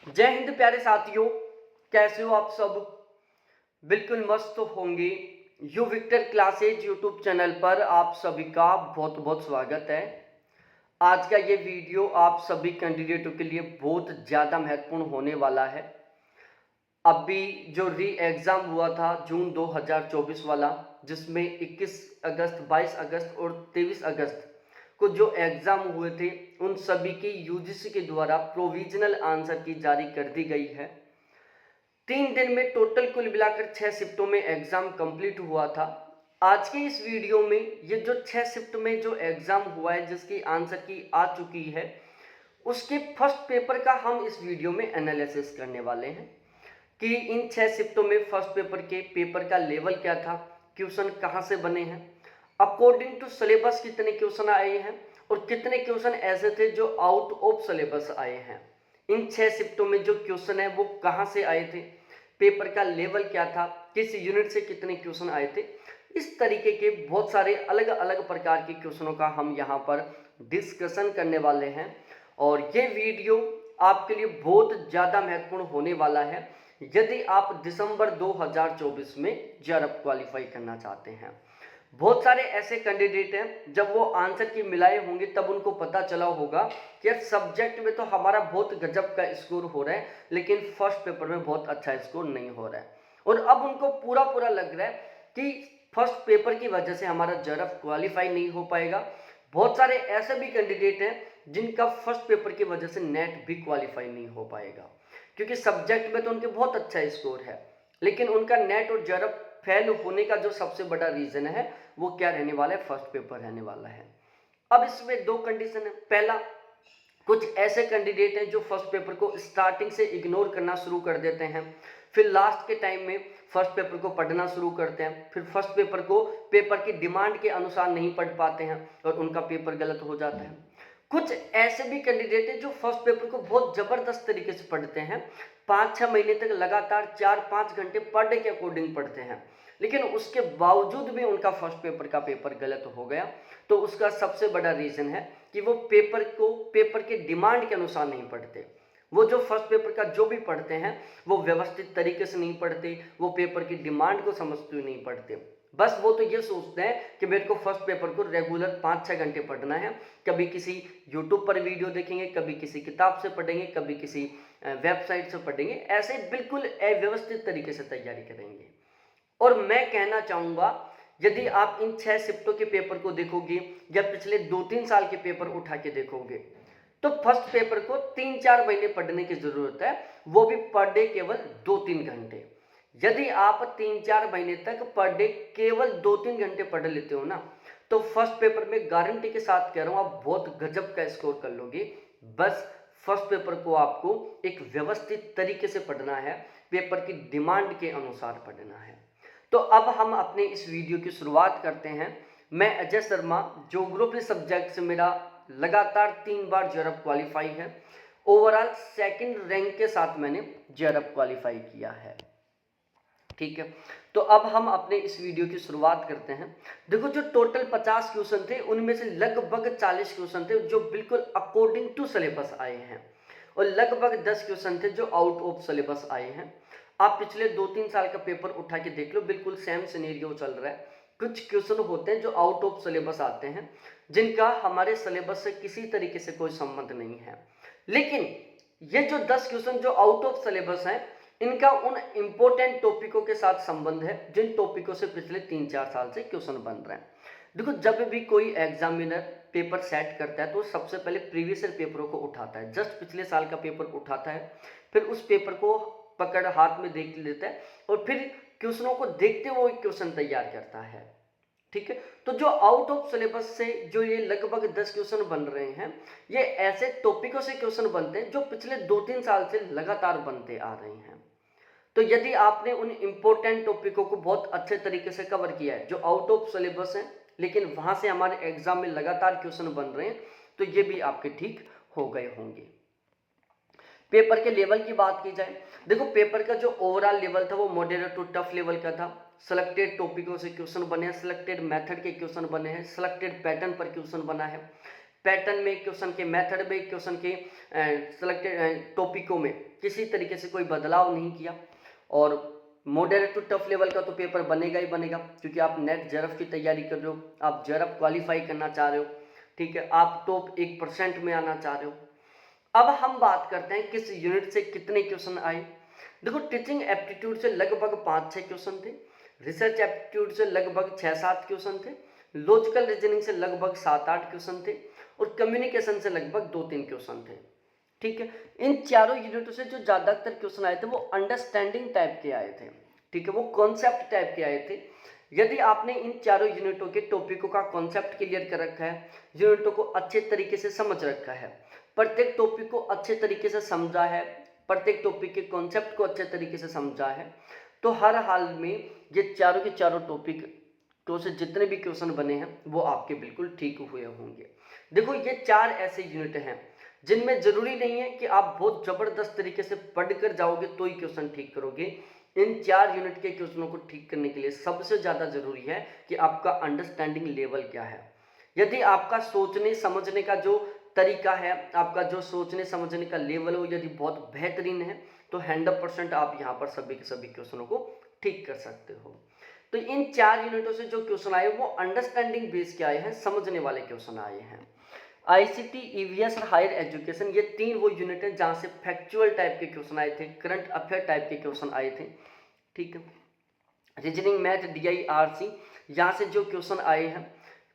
जय हिंद प्यारे साथियों, कैसे हो आप सब। बिल्कुल मस्त होंगे। U Victor classes YouTube channel पर आप सभी का बहुत बहुत स्वागत है। आज का ये वीडियो आप सभी कैंडिडेटों के लिए बहुत ज़्यादा महत्वपूर्ण होने वाला है। अभी जो री एग्ज़ाम हुआ था जून 2024 वाला, जिसमें 21 अगस्त, 22 अगस्त और 23 अगस्त को जो एग्ज़ाम हुए थे, उन सभी की यूजीसी के द्वारा प्रोविजनल आंसर की जारी कर दी गई है। 3 दिन में टोटल कुल मिलाकर 6 शिफ्टों में एग्ज़ाम कंप्लीट हुआ था। आज के इस वीडियो में ये जो 6 शिफ्ट में जो एग्ज़ाम हुआ है, जिसकी आंसर की आ चुकी है, उसके फर्स्ट पेपर का हम इस वीडियो में एनालिसिस करने वाले हैं कि इन 6 शिफ्टों में फर्स्ट पेपर के पेपर का लेवल क्या था, क्वेश्चन कहाँ से बने हैं, अकॉर्डिंग टू सिलेबस कितने क्वेश्चन आए हैं और कितने क्वेश्चन ऐसे थे जो आउट ऑफ सिलेबस आए हैं। इन 6 शिफ्टों में जो क्वेश्चन है वो कहाँ से आए थे, पेपर का लेवल क्या था, किस यूनिट से कितने क्वेश्चन आए थे। इस तरीके के बहुत सारे अलग अलग प्रकार के क्वेश्चनों का हम यहाँ पर डिस्कशन करने वाले हैं और ये वीडियो आपके लिए बहुत ज़्यादा महत्वपूर्ण होने वाला है यदि आप दिसंबर 2024 में जेआरएफ क्वालिफाई करना चाहते हैं। बहुत सारे ऐसे कैंडिडेट हैं, जब वो आंसर की मिलाए होंगे तब उनको पता चला होगा कि यार सब्जेक्ट में तो हमारा बहुत गजब का स्कोर हो रहा है, लेकिन फर्स्ट पेपर में बहुत अच्छा स्कोर नहीं हो रहा है। और अब उनको पूरा पूरा लग रहा है कि फर्स्ट पेपर की वजह से हमारा जेआरएफ क्वालिफाई नहीं हो पाएगा। बहुत सारे ऐसे भी कैंडिडेट हैं जिनका फर्स्ट पेपर की वजह से नेट भी क्वालिफाई नहीं हो पाएगा, क्योंकि सब्जेक्ट में तो उनके बहुत अच्छा स्कोर है, लेकिन उनका नेट और जेआरएफ फेल होने का जो सबसे बड़ा रीजन है वो क्या रहने वाला है, फर्स्ट पेपर रहने वाला है। अब इसमें दो कंडीशन है। पहला, कुछ ऐसे कैंडिडेट हैं जो फर्स्ट पेपर को स्टार्टिंग से इग्नोर करना शुरू कर देते हैं, फिर लास्ट के टाइम में फर्स्ट पेपर को पढ़ना शुरू करते हैं, फिर फर्स्ट पेपर को पेपर की डिमांड के अनुसार नहीं पढ़ पाते हैं और उनका पेपर गलत हो जाता है। कुछ ऐसे भी कैंडिडेट हैं जो फर्स्ट पेपर को बहुत ज़बरदस्त तरीके से पढ़ते हैं, 5-6 महीने तक लगातार 4-5 घंटे पर डे के अकॉर्डिंग पढ़ते हैं, लेकिन उसके बावजूद भी उनका फर्स्ट पेपर का पेपर गलत हो गया। तो उसका सबसे बड़ा रीज़न है कि वो पेपर को पेपर के डिमांड के अनुसार नहीं पढ़ते। वो जो फर्स्ट पेपर का जो भी पढ़ते हैं वो व्यवस्थित तरीके से नहीं पढ़ते, वो पेपर की डिमांड को समझते हुए नहीं पढ़ते। बस वो तो ये सोचते हैं कि मेरे को फर्स्ट पेपर को रेगुलर 5-6 घंटे पढ़ना है। कभी किसी यूट्यूब पर वीडियो देखेंगे, कभी किसी किताब से पढ़ेंगे, कभी किसी वेबसाइट से पढ़ेंगे, ऐसे बिल्कुल अव्यवस्थित तरीके से तैयारी करेंगे। और मैं कहना चाहूँगा, यदि आप इन 6 शिफ्टों के पेपर को देखोगे या पिछले 2-3 साल के पेपर उठा के देखोगे, तो फर्स्ट पेपर को 3-4 महीने पढ़ने की ज़रूरत है, वो भी पर डे केवल 2-3 घंटे। यदि आप 3-4 महीने तक पर डे केवल 2-3 घंटे पढ़ लेते हो ना, तो फर्स्ट पेपर में गारंटी के साथ कह रहा हूँ आप बहुत गजब का स्कोर कर लोगे। बस फर्स्ट पेपर को आपको एक व्यवस्थित तरीके से पढ़ना है, पेपर की डिमांड के अनुसार पढ़ना है। तो अब हम अपने इस वीडियो की शुरुआत करते हैं। मैं अजय शर्मा, ज्योग्राफी सब्जेक्ट से मेरा लगातार 3 बार जेआरएफ क्वालिफाई है। ओवरऑल सेकंड रैंक के साथ मैंने जेआरएफ क्वालिफाई किया है। ठीक है, तो अब हम अपने इस वीडियो की शुरुआत करते हैं। देखो, जो टोटल 50 क्वेश्चन थे उनमें से लगभग 40 क्वेश्चन थे जो बिल्कुल अकॉर्डिंग टू सिलेबस आए हैं और लगभग 10 क्वेश्चन थे जो आउट ऑफ सिलेबस आए हैं। आप पिछले 2-3 साल का पेपर उठा के देख लो, बिल्कुल सेम सिनेरियो चल रहा है। कुछ क्वेश्चन होते हैं जो आउट ऑफ सिलेबस आते हैं, जिनका हमारे सिलेबस से किसी तरीके से कोई संबंध नहीं है, लेकिन ये जो 10 क्वेश्चन जो आउट ऑफ सिलेबस हैं, इनका उन इंपॉर्टेंट टॉपिकों के साथ संबंध है जिन टॉपिकों से पिछले 3-4 साल से क्वेश्चन बन रहे हैं। देखो, जब भी कोई एग्जामिनर पेपर सेट करता है तो सबसे पहले प्रीवियस ईयर पेपरों को उठाता है, जस्ट पिछले साल का पेपर उठाता है, फिर उस पेपर को पकड़ हाथ में देख लेता है और फिर क्वेश्चनों को देखते हुए क्वेश्चन तैयार करता है। ठीक है, तो जो आउट ऑफ सिलेबस से जो ये लगभग 10 क्वेश्चन बन रहे हैं, ये ऐसे टॉपिकों से क्वेश्चन बनते हैं जो पिछले 2-3 साल से लगातार बनते आ रहे हैं। तो यदि आपने उन इंपॉर्टेंट टॉपिकों को बहुत अच्छे तरीके से कवर किया है जो आउट ऑफ सिलेबस है, लेकिन वहां से हमारे एग्जाम में लगातार क्वेश्चन बन रहे हैं, तो ये भी आपके ठीक हो गए होंगे। पेपर के लेवल की बात की जाए, देखो पेपर का जो ओवरऑल लेवल था वो मॉडरेट टू टफ लेवल का था। सिलेक्टेड टॉपिकों से क्वेश्चन बने हैं, सिलेक्टेड मेथड के क्वेश्चन बने हैं, सिलेक्टेड पैटर्न पर क्वेश्चन बना है। पैटर्न में, क्वेश्चन के मेथड में, क्वेश्चन के सिलेक्टेड टॉपिकों में किसी तरीके से कोई बदलाव नहीं किया। और मॉडरेट टू टफ लेवल का तो पेपर बनेगा ही बनेगा, क्योंकि आप नेट जेआरएफ की तैयारी कर रहे हो, आप जेआरएफ क्वालिफाई करना चाह रहे हो, ठीक है, आप टॉप 1% में आना चाह रहे हो। अब हम बात करते हैं किस यूनिट से कितने क्वेश्चन आए। देखो, टीचिंग एप्टीट्यूड से लगभग 5-6 क्वेश्चन थे, रिसर्च एप्टीट्यूड से लगभग 6-7 क्वेश्चन थे, लॉजिकल रीजनिंग से लगभग 7-8 क्वेश्चन थे, और कम्युनिकेशन से लगभग 2-3 क्वेश्चन थे, ठीक है। इन चारों यूनिटों से जो ज्यादातर क्वेश्चन आए थे वो अंडरस्टैंडिंग टाइप के आए थे, ठीक है, वो कॉन्सेप्ट टाइप के आए थे। यदि आपने इन चारों यूनिटों के टॉपिकों का कॉन्सेप्ट क्लियर कर रखा है, यूनिटों को अच्छे तरीके से समझ रखा है, प्रत्येक टॉपिक को अच्छे तरीके से समझा है, प्रत्येक टॉपिक के कॉन्सेप्ट को अच्छे तरीके से समझा है, तो हर हाल में ये चारों के चारों टॉपिक तो से जितने भी क्वेश्चन बने हैं वो आपके बिल्कुल ठीक हुए होंगे। देखो, ये 4 ऐसे यूनिट हैं जिनमें जरूरी नहीं है कि आप बहुत जबरदस्त तरीके से पढ़कर जाओगे तो ही क्वेश्चन ठीक करोगे। इन 4 यूनिट के क्वेश्चनों को ठीक करने के लिए सबसे ज्यादा जरूरी है कि आपका अंडरस्टैंडिंग लेवल क्या है। यदि आपका सोचने समझने का जो तरीका है, आपका जो सोचने समझने का लेवल हो, यदि बहुत बेहतरीन है, तो 100% आप यहाँ पर सभी के सभी क्वेश्चनों को ठीक कर सकते हो। तो इन 4 यूनिटों से जो क्वेश्चन आए वो अंडरस्टैंडिंग बेस के आए हैं, समझने वाले क्वेश्चन आए हैं। आईसीटी, ईवीएस और हायर एजुकेशन, ये 3 वो यूनिट है जहां से फैक्चुअल टाइप के क्वेश्चन आए थे, करंट अफेयर टाइप के क्वेश्चन आए थे, ठीक है। रीजनिंग, मैथ, डीआईआरसी, यहाँ से जो क्वेश्चन आए हैं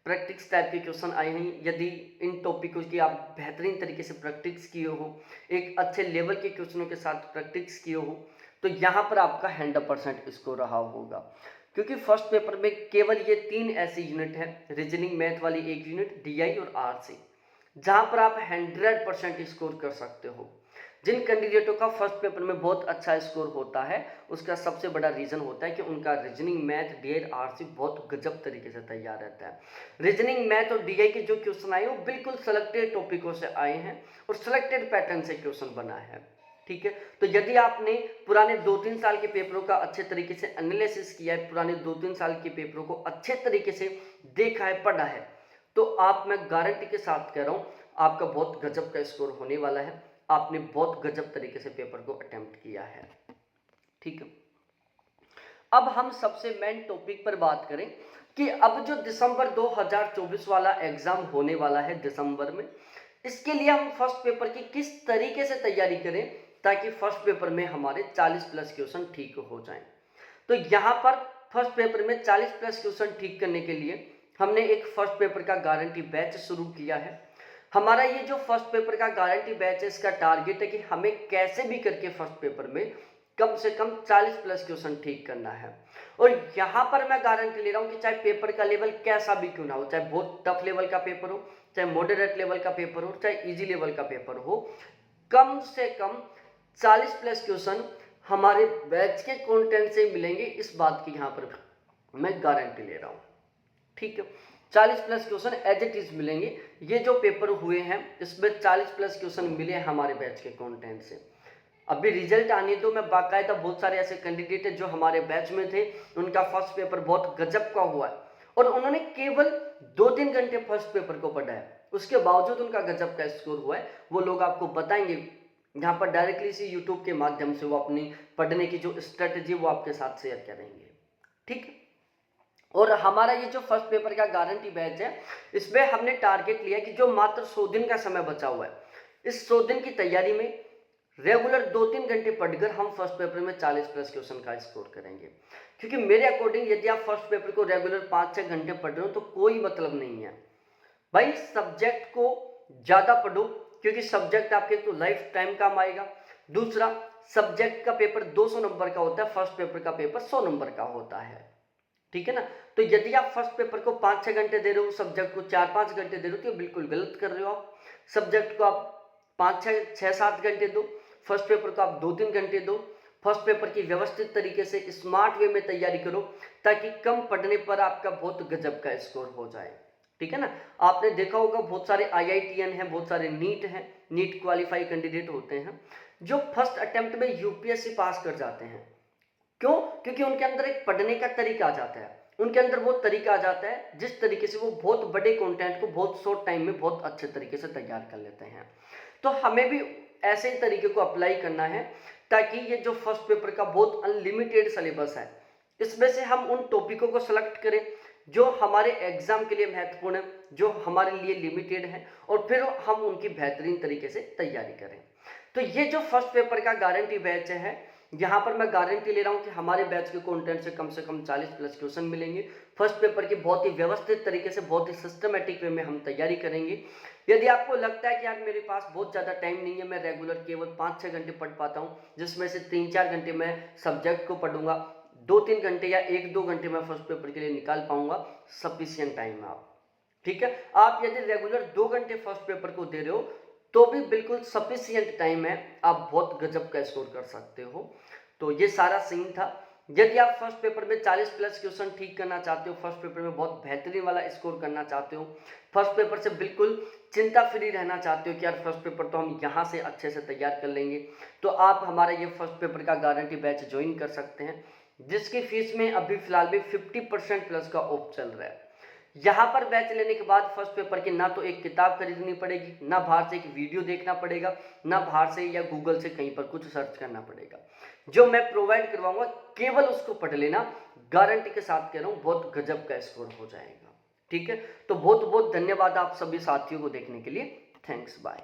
प्रैक्टिस टाइप के क्वेश्चन आए हैं। यदि इन टॉपिकों की आप बेहतरीन तरीके से प्रैक्टिस किए हो, एक अच्छे लेवल के क्वेश्चनों के साथ प्रैक्टिस किए हो, तो यहाँ पर आपका 100% स्कोर रहा होगा। क्योंकि फर्स्ट पेपर में केवल ये 3 ऐसे यूनिट है, रीजनिंग मैथ वाली एक यूनिट, डीआई और आरसी, जहां पर आप 100% स्कोर कर सकते हो। जिन कैंडिडेटों का फर्स्ट पेपर में बहुत अच्छा स्कोर होता है उसका सबसे बड़ा रीजन होता है कि उनका रीजनिंग, मैथ, डीआई, आरसी बहुत गजब तरीके से तैयार रहता है। रीजनिंग, मैथ और डीआई के जो क्वेश्चन आए वो बिल्कुल सेलेक्टेड टॉपिकों से आए हैं और सेलेक्टेड पैटर्न से क्वेश्चन बना है, ठीक है। तो यदि आपने पुराने 2-3 साल के पेपरों का अच्छे तरीके से एनालिसिस किया है, पुराने 2-3 साल के पेपरों को अच्छे तरीके से देखा है, पढ़ा है, तो आप, मैं गारंटी के साथ कह रहा हूं, आपका बहुत गजब का स्कोर होने वाला है। आपने बहुत गजब तरीके से पेपर को अटेम्प्ट किया है, ठीक है। अब हम सबसे मेन टॉपिक पर बात करें कि अब जो दिसंबर 2024 वाला एग्जाम होने वाला है दिसंबर में, इसके लिए हम फर्स्ट पेपर की किस तरीके से तैयारी करें ताकि फर्स्ट पेपर में हमारे 40+ क्वेश्चन ठीक हो जाएं। तो यहाँ पर फर्स्ट पेपर में 40+ क्वेश्चन ठीक करने के लिए हमने एक फर्स्ट पेपर का गारंटी बैच शुरू किया है। हमारा ये जो फर्स्ट पेपर का गारंटी बैच है, इसका टारगेट है कि हमें कैसे भी करके फर्स्ट पेपर में कम से कम 40+ क्वेश्चन ठीक करना है। और यहाँ पर मैं गारंटी ले रहा हूँ कि चाहे पेपर का लेवल कैसा भी क्यों ना हो, चाहे बहुत टफ लेवल का पेपर हो, चाहे मॉडरेट लेवल का पेपर हो, चाहे इजी लेवल का पेपर हो, कम से कम 40+ क्वेश्चन हमारे बैच के कंटेंट से मिलेंगे, इस बात की यहाँ पर मैं गारंटी ले रहा हूँ, ठीक है। 40+ क्वेश्चन एज इट इज मिलेंगे। ये जो पेपर हुए हैं इसमें 40+ क्वेश्चन मिले हमारे बैच के कंटेंट से। अभी रिजल्ट आने दो, मैं बाकायदा बहुत सारे ऐसे कैंडिडेट हैं जो हमारे बैच में थे, उनका फर्स्ट पेपर बहुत गजब का हुआ है और उन्होंने केवल 2-3 घंटे फर्स्ट पेपर को पढ़ा है, उसके बावजूद उनका गजब का स्कोर हुआ है। वो लोग आपको बताएंगे यहाँ पर डायरेक्टली इसी यूट्यूब के माध्यम से, वो अपनी पढ़ने की जो स्ट्रेटेजी वो आपके साथ शेयर करेंगे, ठीक है। और हमारा ये जो फर्स्ट पेपर का गारंटी बैच है, इसमें हमने टारगेट लिया कि जो मात्र 100 दिन का समय बचा हुआ है, इस 100 दिन की तैयारी में रेगुलर 2-3 घंटे पढ़कर हम फर्स्ट पेपर में 40+ क्वेश्चन का स्कोर करेंगे। क्योंकि मेरे अकॉर्डिंग यदि आप फर्स्ट पेपर को रेगुलर 5-6 घंटे पढ़ रहे हो तो कोई मतलब नहीं है भाई। सब्जेक्ट को ज्यादा पढ़ो, क्योंकि सब्जेक्ट आपके तो लाइफ टाइम काम आएगा। दूसरा, सब्जेक्ट का पेपर 200 नंबर का होता है, फर्स्ट पेपर का पेपर 100 नंबर का होता है, ठीक है ना। तो यदि आप फर्स्ट पेपर को 5-6 घंटे दे रहे हो, सब्जेक्ट को 4-5 घंटे दे रहे हो, तो बिल्कुल गलत कर रहे हो आप। सब्जेक्ट को आप 5-6-7 घंटे दो, फर्स्ट पेपर को आप 2-3 घंटे दो। फर्स्ट पेपर की व्यवस्थित तरीके से स्मार्ट वे में तैयारी करो ताकि कम पढ़ने पर आपका बहुत गजब का स्कोर हो जाए, ठीक है ना। आपने देखा होगा बहुत सारे IITN हैं, बहुत सारे नीट हैं, नीट क्वालिफाई कैंडिडेट होते हैं जो फर्स्ट अटेम्प्ट में यूपीएससी पास कर जाते हैं। क्यों? क्योंकि उनके अंदर एक पढ़ने का तरीका आ जाता है, उनके अंदर वो तरीका आ जाता है जिस तरीके से वो बहुत बड़े कंटेंट को बहुत शॉर्ट टाइम में बहुत अच्छे तरीके से तैयार कर लेते हैं। तो हमें भी ऐसे ही तरीके को अप्लाई करना है ताकि ये जो फर्स्ट पेपर का बहुत अनलिमिटेड सिलेबस है इसमें से हम उन टॉपिकों को सिलेक्ट करें जो हमारे एग्जाम के लिए महत्वपूर्ण है, जो हमारे लिए लिमिटेड है, और फिर हम उनकी बेहतरीन तरीके से तैयारी करें। तो ये जो फर्स्ट पेपर का गारंटी बैच है, यहाँ पर मैं गारंटी ले रहा हूँ कि हमारे बैच के कंटेंट से कम 40 प्लस क्वेश्चन मिलेंगे। फर्स्ट पेपर की बहुत ही व्यवस्थित तरीके से बहुत ही सिस्टमेटिक वे में हम तैयारी करेंगे। यदि आपको लगता है कि यार मेरे पास बहुत ज़्यादा टाइम नहीं है, मैं रेगुलर केवल 5-6 घंटे पढ़ पाता हूँ, जिसमें से 3-4 घंटे मैं सब्जेक्ट को पढ़ूंगा, 2-3 घंटे या 1-2 घंटे मैं फर्स्ट पेपर के लिए निकाल पाऊंगा, सफिशियंट टाइम है आप, ठीक है। आप यदि रेगुलर 2 घंटे फर्स्ट पेपर को दे रहे हो तो भी बिल्कुल सफिशियंट टाइम है, आप बहुत गजब का स्कोर कर सकते हो। तो ये सारा सीन था। यदि आप फर्स्ट पेपर में 40 प्लस क्वेश्चन ठीक करना चाहते हो, फर्स्ट पेपर में बहुत बेहतरीन वाला स्कोर करना चाहते हो, फर्स्ट पेपर से बिल्कुल चिंता फ्री रहना चाहते हो कि यार फर्स्ट पेपर तो हम यहाँ से अच्छे से तैयार कर लेंगे, तो आप हमारा ये फर्स्ट पेपर का गारंटी बैच ज्वाइन कर सकते हैं, जिसकी फीस में अभी फिलहाल भी 50% प्लस का ऑफ चल रहा है। यहाँ पर बैच लेने के बाद फर्स्ट पेपर की ना तो एक किताब खरीदनी पड़ेगी, ना बाहर से एक वीडियो देखना पड़ेगा, ना बाहर से या गूगल से कहीं पर कुछ सर्च करना पड़ेगा। जो मैं प्रोवाइड करवाऊंगा केवल उसको पढ़ लेना, गारंटी के साथ कह रहा हूँ बहुत गजब का स्कोर हो जाएगा, ठीक है। तो बहुत बहुत धन्यवाद आप सभी साथियों को देखने के लिए। Thanks, bye.